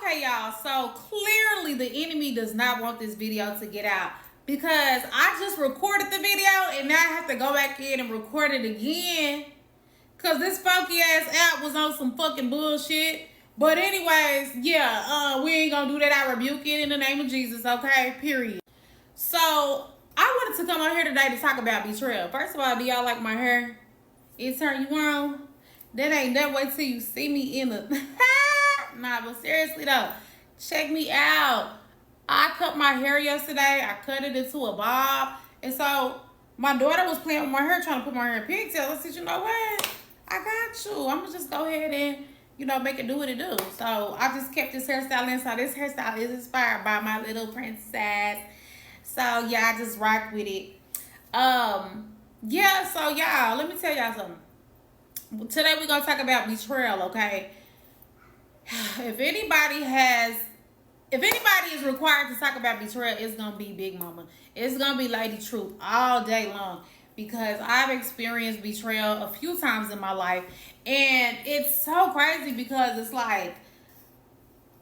Okay, y'all. So clearly the enemy does not want this video to get out because I just recorded the video and now I have to go back in and record it again because this funky ass app was on some fucking bullshit. But anyways, yeah, we ain't gonna do that. I rebuke it in the name of Jesus, okay? Period. So I wanted to come on here today to talk about betrayal. First of all, do y'all like my hair? It turn you on? That ain't that way till you see me in the... Nah, but seriously though, check me out. I cut my hair yesterday. I cut it into a bob. And so my daughter was playing with my hair, trying to put my hair in pigtails. I said, you know what? I got you. I'm going to just go ahead and, make it do what it do. So I just kept this hairstyle in. So this hairstyle is inspired by my little princess. So yeah, I just rock with it. Yeah, so y'all, let me tell y'all something. Today we're going to talk about betrayal, okay? If anybody is required to talk about betrayal, it's gonna be Big Mama. It's gonna be Lady Truth all day long because I've experienced betrayal a few times in my life, and it's so crazy because it's like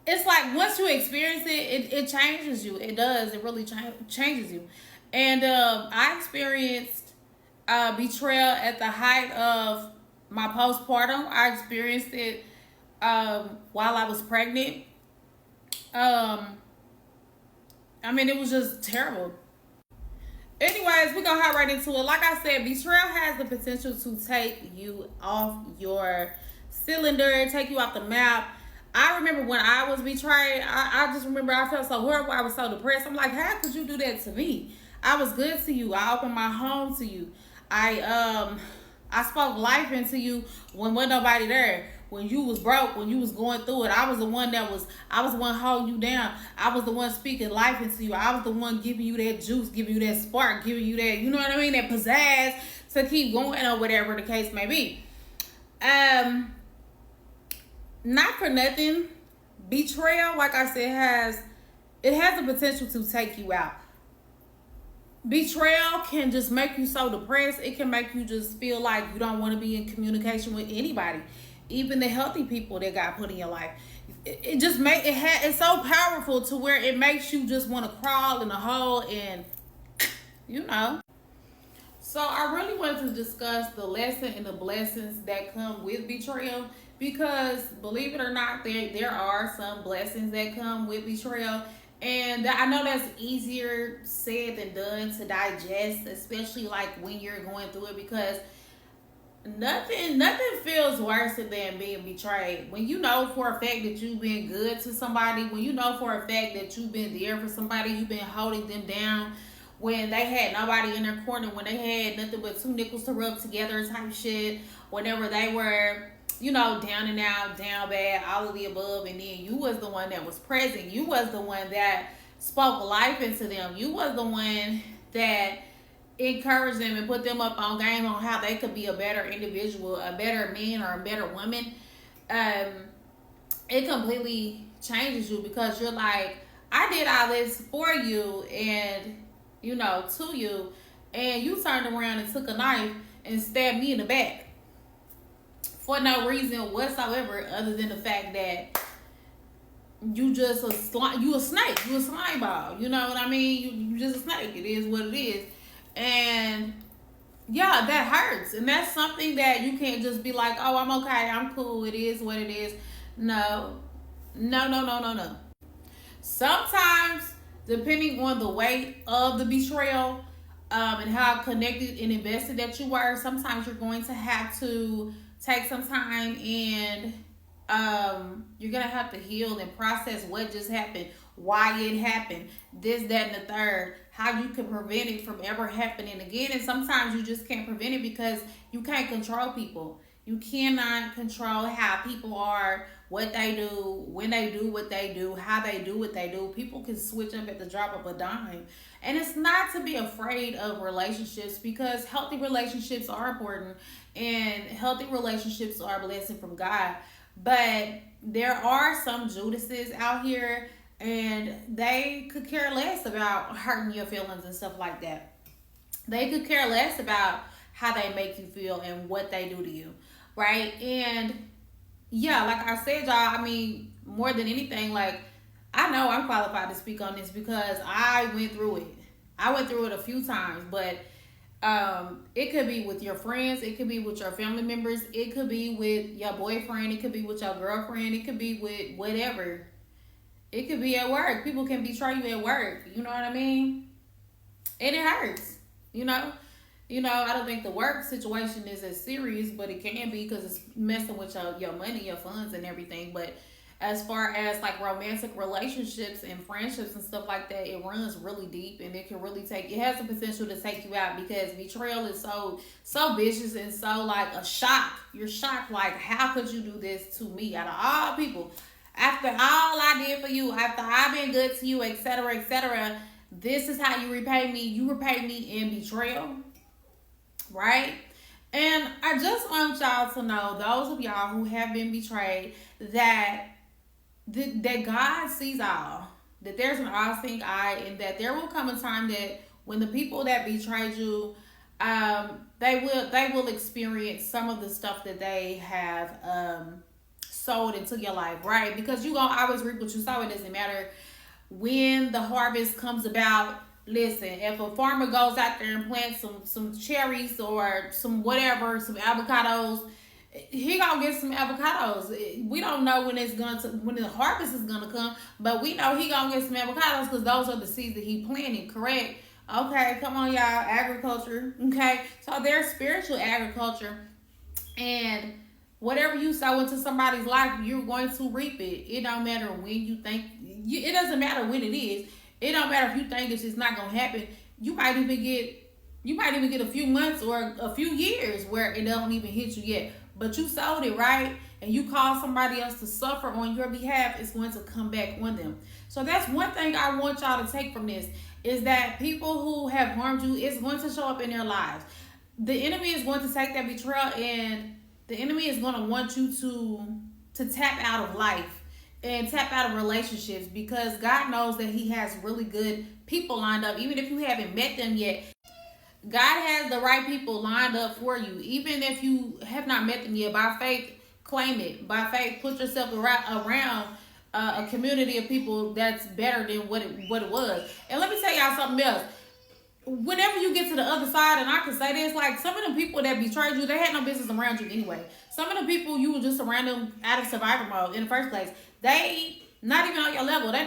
once you experience it changes you. It does. It really changes you. And I experienced betrayal at the height of my postpartum. I experienced it while I was pregnant. It was just terrible. Anyways, we're gonna hop right into it. Like I said, betrayal has the potential to take you off your cylinder, take you off the map. I remember when I was betrayed, I just remember I felt so horrible. I was so depressed. I'm like, how could you do that to me? I was good to you. I opened my home to you. I spoke life into you when wasn't nobody there. When you was broke, when you was going through it, I was the one holding you down. I was the one speaking life into you. I was the one giving you that juice, giving you that spark, giving you that, you know what I mean, that pizzazz to keep going or whatever the case may be. Not for nothing, betrayal, like I said, has the potential to take you out. Betrayal can just make you so depressed. It can make you just feel like you don't want to be in communication with anybody, even the healthy people that God put in your life. It's so powerful to where it makes you just want to crawl in a hole and, So I really wanted to discuss the lesson and the blessings that come with betrayal because, believe it or not, there are some blessings that come with betrayal. And I know that's easier said than done to digest, especially like when you're going through it, because nothing feels worse than being betrayed. When you know for a fact that you've been good to somebody, when you know for a fact that you've been there for somebody, you've been holding them down when they had nobody in their corner, when they had nothing but two nickels to rub together type shit, whenever they were, down and out, down bad, all of the above, and then you was the one that was present. You was the one that spoke life into them. You was the one that encourage them and put them up on game on how they could be a better individual, a better man or a better woman. It completely changes you because you're like, I did all this for you and, to you, and you turned around and took a knife and stabbed me in the back for no reason whatsoever other than the fact that you just a snake, you a slime ball, you know what I mean? You just a snake. It is what it is. And yeah, that hurts. And that's something that you can't just be like, oh, I'm okay, I'm cool, it is what it is. No. Sometimes, depending on the weight of the betrayal, and how connected and invested that you were, sometimes you're going to have to take some time and you're going to have to heal and process what just happened, why it happened, this, that, and the third, how you can prevent it from ever happening again. And sometimes you just can't prevent it because you can't control people. You cannot control how people are, what they do, when they do what they do, how they do what they do. People can switch up at the drop of a dime. And it's not to be afraid of relationships because healthy relationships are important and healthy relationships are a blessing from God. But there are some Judases out here and they could care less about hurting your feelings and stuff like that. They could care less about how they make you feel and what they do to you, right? And yeah, like I said, y'all, more than anything, like, I know I'm qualified to speak on this because I went through it. I went through it a few times, but it could be with your friends, it could be with your family members, it could be with your boyfriend, it could be with your girlfriend, it could be with whatever. It could be at work. People can betray you at work. You know what I mean? And it hurts. You know? I don't think the work situation is as serious, but it can be because it's messing with your money, your funds, and everything. But as far as like romantic relationships and friendships and stuff like that, it runs really deep, and it can really it has the potential to take you out, because betrayal is so vicious and so like a shock. You're shocked, like, how could you do this to me out of all people? After all I did for you, after I've been good to you, etc., etc., this is how you repay me. You repay me in betrayal, right? And I just want y'all to know, those of y'all who have been betrayed, that God sees all, that there's an all-seeing eye, and that there will come a time that when the people that betrayed you, they will experience some of the stuff that they have sowed into your life, right? Because you gonna always reap what you sow. It doesn't matter when the harvest comes about. Listen, if a farmer goes out there and plants some cherries or some whatever, some avocados, he gonna get some avocados. We don't know when the harvest is gonna come, but we know he gonna get some avocados because those are the seeds that he planted, correct? Okay, come on, y'all. Agriculture, okay? So there's spiritual agriculture, and whatever you sow into somebody's life, you're going to reap it. It don't matter when you think. It doesn't matter when it is. It don't matter if you think it's just not gonna happen. You might even get a few months or a few years where it don't even hit you yet. But you sowed it, right? And you call somebody else to suffer on your behalf, it's going to come back on them. So that's one thing I want y'all to take from this, is that people who have harmed you, it's going to show up in their lives. The enemy is going to take that betrayal, and the enemy is going to want you to tap out of life and tap out of relationships, because God knows that he has really good people lined up. Even if you haven't met them yet, God has the right people lined up for you. Even if you have not met them yet, by faith, claim it. By faith, put yourself around a community of people that's better than what it was. And let me tell y'all something else. Whenever you get to the other side, and I can say this, like, some of the people that betrayed you, they had no business around you anyway. Some of the people you were just around them out of survival mode in the first place, they not even on your level. They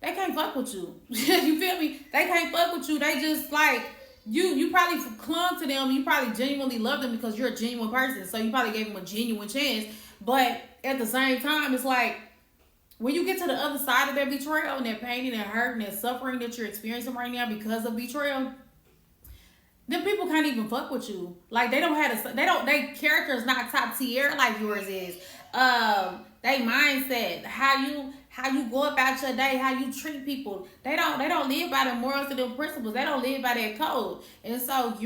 can't fuck with you. You feel me? They can't fuck with you. They just like, you probably clung to them. You probably genuinely love them because you're a genuine person. So you probably gave them a genuine chance. But at the same time, it's like, when you get to the other side of that betrayal and that pain and that hurt and that suffering that you're experiencing right now because of betrayal, them people can't even fuck with you. Like, their character is not top tier like yours is. They mindset, how you go about your day, how you treat people. They don't live by the morals and the principles. They don't live by that code. And so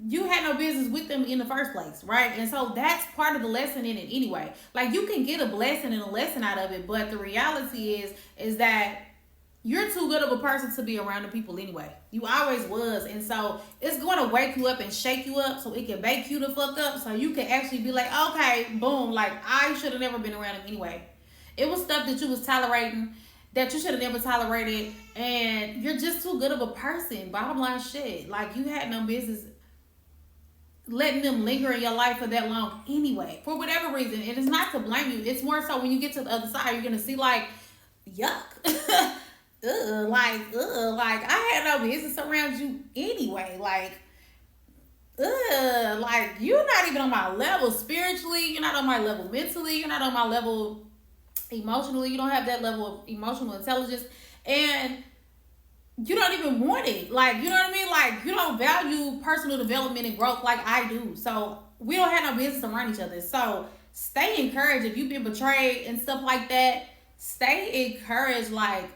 you had no business with them in the first place, right? And so that's part of the lesson in it anyway. Like, you can get a blessing and a lesson out of it, but the reality is that you're too good of a person to be around the people anyway. You always was. And so it's going to wake you up and shake you up so it can bake you the fuck up, so you can actually be like, okay, boom, like, I should have never been around him anyway. It was stuff that you was tolerating that you should have never tolerated, and you're just too good of a person. Bottom line shit. Like, you had no business letting them linger in your life for that long anyway, for whatever reason. And it's not to blame you. It's more so when you get to the other side, you're going to see, like, yuck. Like, I had no business around you anyway. Like, you're not even on my level spiritually. You're not on my level mentally. You're not on my level emotionally. You don't have that level of emotional intelligence. And you don't even want it. Like, you know what I mean? Like, you don't value personal development and growth like I do. So we don't have no business around each other. So stay encouraged. If you've been betrayed and stuff like that, stay encouraged. Like,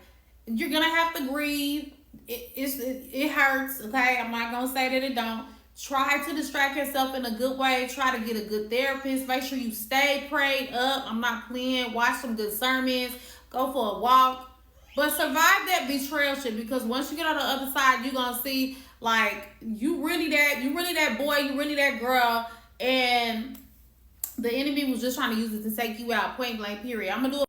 you're gonna have to grieve. It hurts, okay? I'm not gonna say that it don't. Try to distract yourself in a good way. Try to get a good therapist. Make sure you stay prayed up. I'm not playing. Watch some good sermons. Go for a walk. But survive that betrayal shit, because once you get on the other side, you're gonna see, like, you really that boy, you really that girl, and the enemy was just trying to use it to take you out, point blank, period. I'm gonna do